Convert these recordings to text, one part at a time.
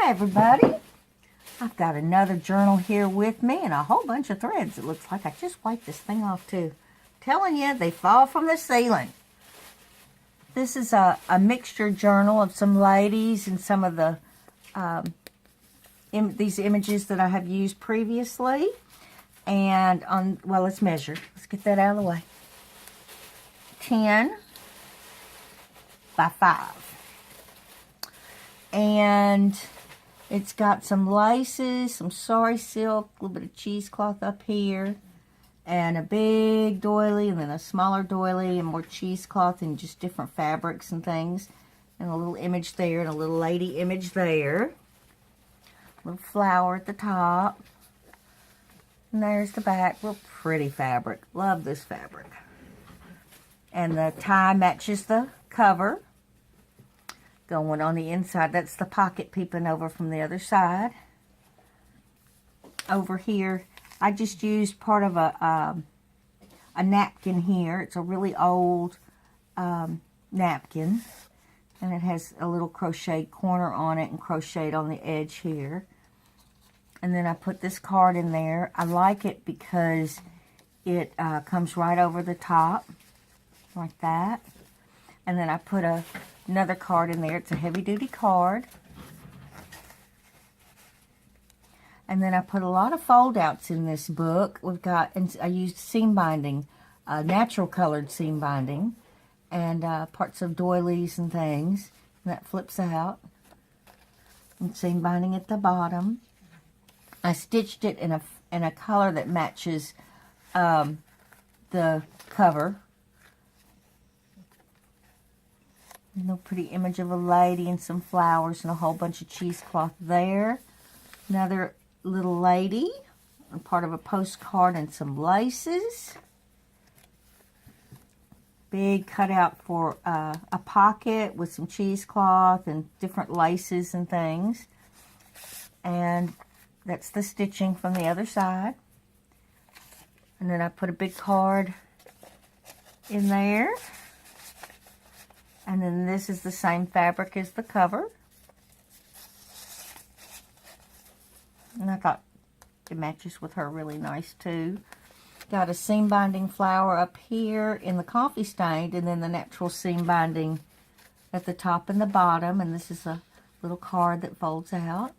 Hi everybody, I've got another journal here with me and a whole bunch of threads. It looks like I just wiped this thing off too. Telling you, they fall from the ceiling. This is a mixture journal of some ladies and some of the these images that I have used previously. And well, let's measure. Let's get that out of the way. 10 by 5. And it's got some laces, some sari silk, a little bit of cheesecloth up here, and a big doily, and then a smaller doily, and more cheesecloth, and just different fabrics and things. And a little image there, and a little lady image there. A little flower at the top. And there's the back. Real pretty fabric. Love this fabric. And the tie matches the cover. Going on the inside, that's the pocket peeping over from the other side. Over here, I just used part of a napkin here. It's a really old napkin, and it has a little crocheted corner on it and crocheted on the edge here. And then I put this card in there. I like it because it comes right over the top, like that. And then I put another card in there. It's a heavy-duty card. And then I put a lot of fold-outs in this book. And I used seam binding, natural colored seam binding, and parts of doilies and things. And that flips out. And seam binding at the bottom. I stitched it in a color that matches the cover. No pretty image of a lady and some flowers and a whole bunch of cheesecloth there. Another little lady, and part of a postcard and some laces. Big cutout for a pocket with some cheesecloth and different laces and things. And that's the stitching from the other side. And then I put a big card in there. And then this is the same fabric as the cover. And I thought it matches with her really nice too. Got a seam binding flower up here in the coffee stained, and then the natural seam binding at the top and the bottom. And this is a little card that folds out.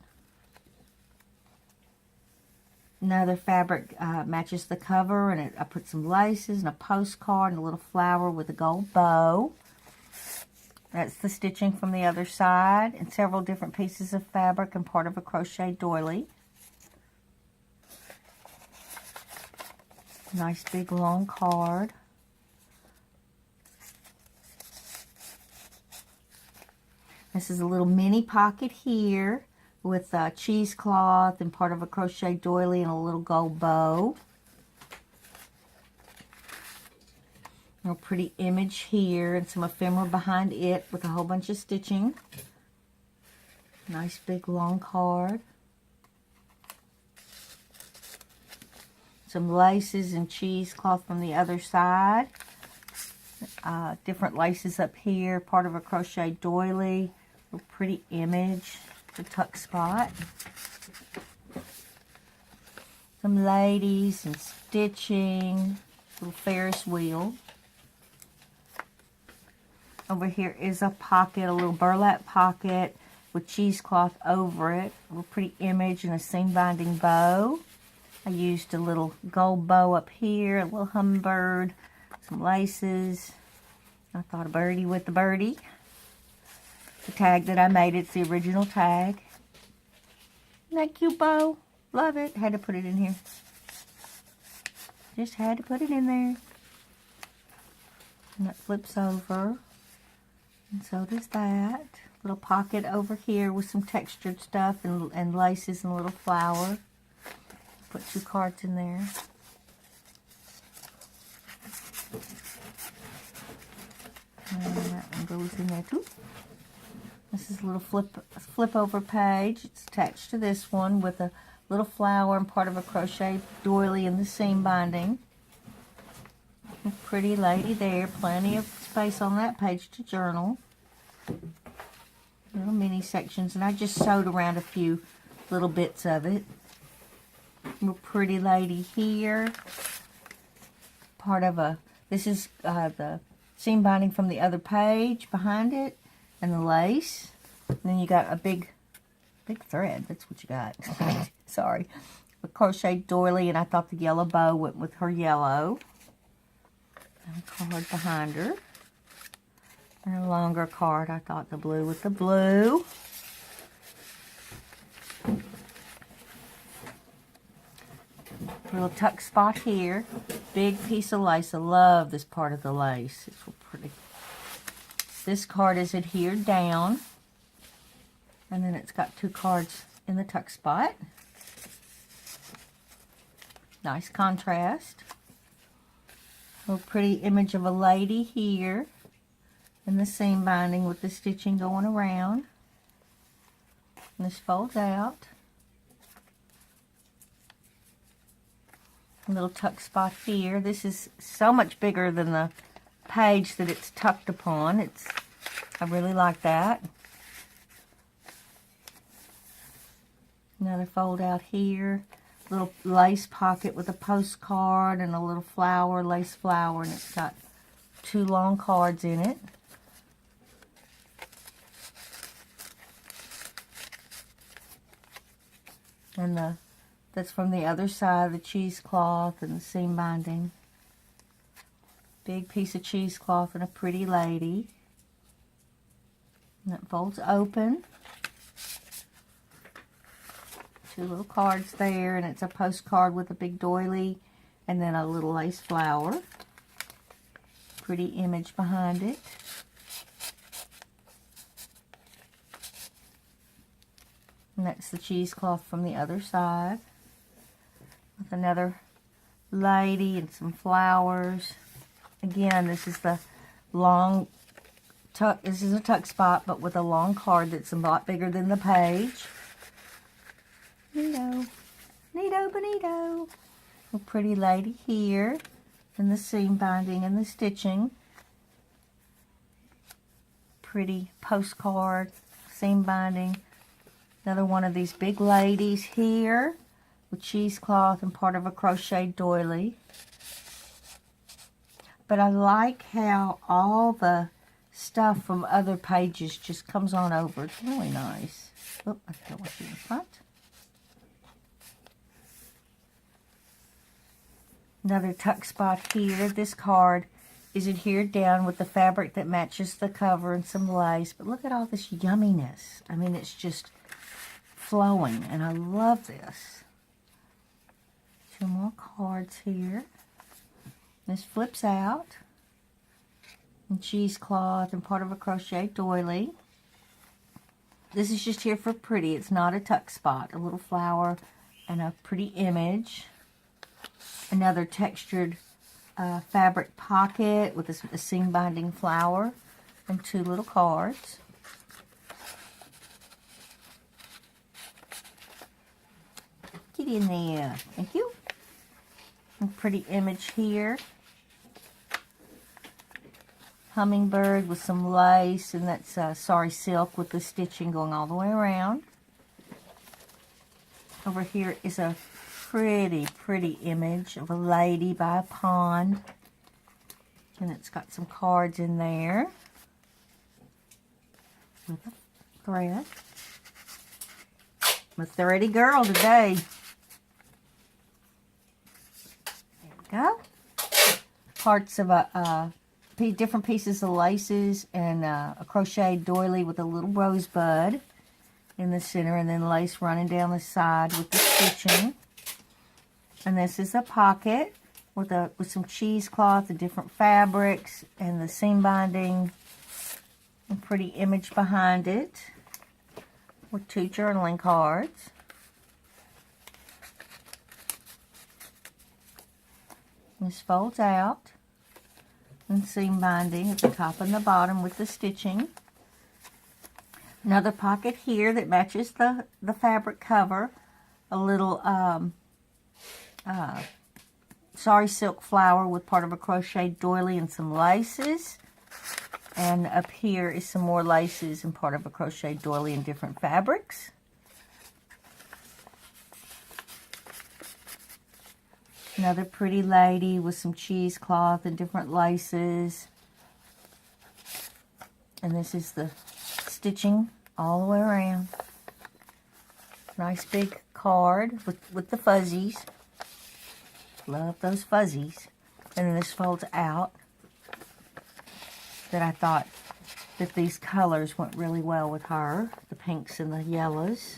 Another fabric matches the cover, and I put some laces and a postcard and a little flower with a gold bow. That's the stitching from the other side, and several different pieces of fabric and part of a crochet doily. Nice big long card. This is a little mini pocket here with cheesecloth and part of a crochet doily and a little gold bow. A pretty image here and some ephemera behind it with a whole bunch of stitching. Nice big long card. Some laces and cheesecloth from the other side. Different laces up here, part of a crochet doily. A pretty image, the tuck spot. Some ladies and stitching. Little Ferris wheel. Over here is a pocket, a little burlap pocket with cheesecloth over it. A little pretty image and a seam binding bow. I used a little gold bow up here, a little hummingbird, some laces. I thought a birdie with the birdie. The tag that I made, it's the original tag. Isn't that cute bow? Love it. Had to put it in here. Just had to put it in there. And it flips over. And so does that. Little pocket over here with some textured stuff and laces and a little flower. Put 2 cards in there. And that one goes in there too. This is a little flip over page. It's attached to this one with a little flower and part of a crochet doily in the seam binding. A pretty lady there. Plenty of space on that page to journal. Little mini sections, and I just sewed around a few little bits of it. Little pretty lady here. Part of this is the seam binding from the other page behind it, and the lace. And then you got a big thread. That's what you got. Sorry. A crochet doily, and I thought the yellow bow went with her yellow. And a card behind her. And a longer card. I thought the blue with the blue. Little tuck spot here. Big piece of lace. I love this part of the lace. It's real pretty. This card is adhered down. And then it's got 2 cards in the tuck spot. Nice contrast. A little pretty image of a lady here. And the seam binding with the stitching going around. And this folds out. A little tuck spot here. This is so much bigger than the page that it's tucked upon. I really like that. Another fold out here. Little lace pocket with a postcard and a little flower, lace flower, and it's got 2 long cards in it. And that's from the other side, the cheesecloth and the seam binding. Big piece of cheesecloth and a pretty lady. And that folds open. 2 little cards there, and it's a postcard with a big doily and then a little lace flower. Pretty image behind it. And that's the cheesecloth from the other side. With another lady and some flowers. Again, this is the long tuck. This is a tuck spot, but with a long card that's a lot bigger than the page. Neato. Neato bonito. A pretty lady here. And the seam binding and the stitching. Pretty postcard. Seam binding. Another one of these big ladies here. With cheesecloth and part of a crochet doily. But I like how all the stuff from other pages just comes on over. It's really nice. Oh, I don't want you in front. Another tuck spot here. This card is adhered down with the fabric that matches the cover and some lace. But look at all this yumminess. I mean, it's just flowing, and I love this. 2 more cards here. This flips out. And cheesecloth and part of a crochet doily. This is just here for pretty. It's not a tuck spot. A little flower and a pretty image. Another textured fabric pocket with a seam binding flower and 2 little cards. Get in there. Thank you. A pretty image here. Hummingbird with some lace, and that's sari silk with the stitching going all the way around. Over here is a pretty image of a lady by a pond. And it's got some cards in there with a thread. I'm a thready girl today. There we go. Parts of different pieces of laces and a crochet doily with a little rosebud in the center, and then lace running down the side with the stitching. And this is a pocket with some cheesecloth and different fabrics and the seam binding and pretty image behind it with 2 journaling cards. This folds out and seam binding at the top and the bottom with the stitching. Another pocket here that matches the fabric cover. A little sari silk flower with part of a crochet doily and some laces. And up here is some more laces and part of a crochet doily in different fabrics. Another pretty lady with some cheesecloth and different laces. And this is the stitching all the way around. Nice big card with the fuzzies. Love those fuzzies. And then this folds out. That I thought that these colors went really well with her. The pinks and the yellows.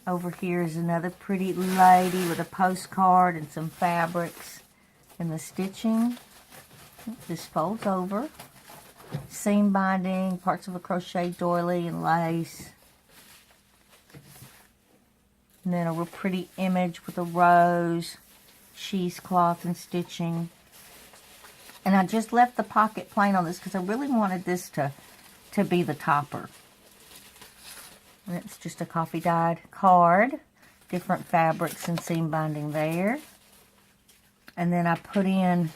Over here is another pretty lady with a postcard and some fabrics and the stitching. This folds over. Seam binding, parts of a crochet doily and lace. And then a real pretty image with a rose, cheesecloth and stitching. And I just left the pocket plain on this because I really wanted this to be the topper. And it's just a coffee dyed card. Different fabrics and seam binding there. And then I put in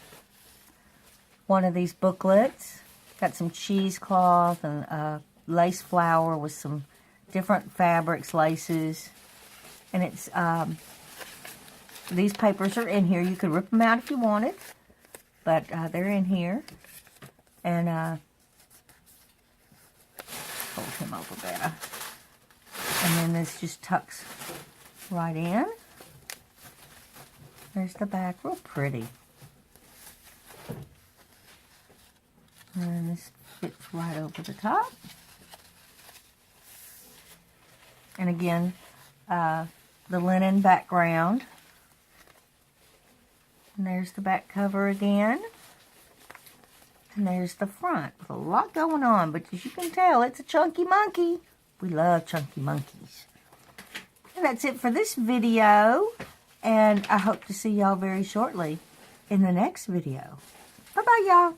one of these booklets. Got some cheesecloth and a lace flower with some different fabrics, laces. And it's, these papers are in here. You could rip them out if you wanted. But they're in here. And fold him over better. And then this just tucks right in. There's the back, real pretty. And this fits right over the top. And again, the linen background. And there's the back cover again. And there's the front. With a lot going on, but as you can tell, it's a chunky monkey. We love chunky monkeys. And that's it for this video. And I hope to see y'all very shortly in the next video. Bye-bye, y'all.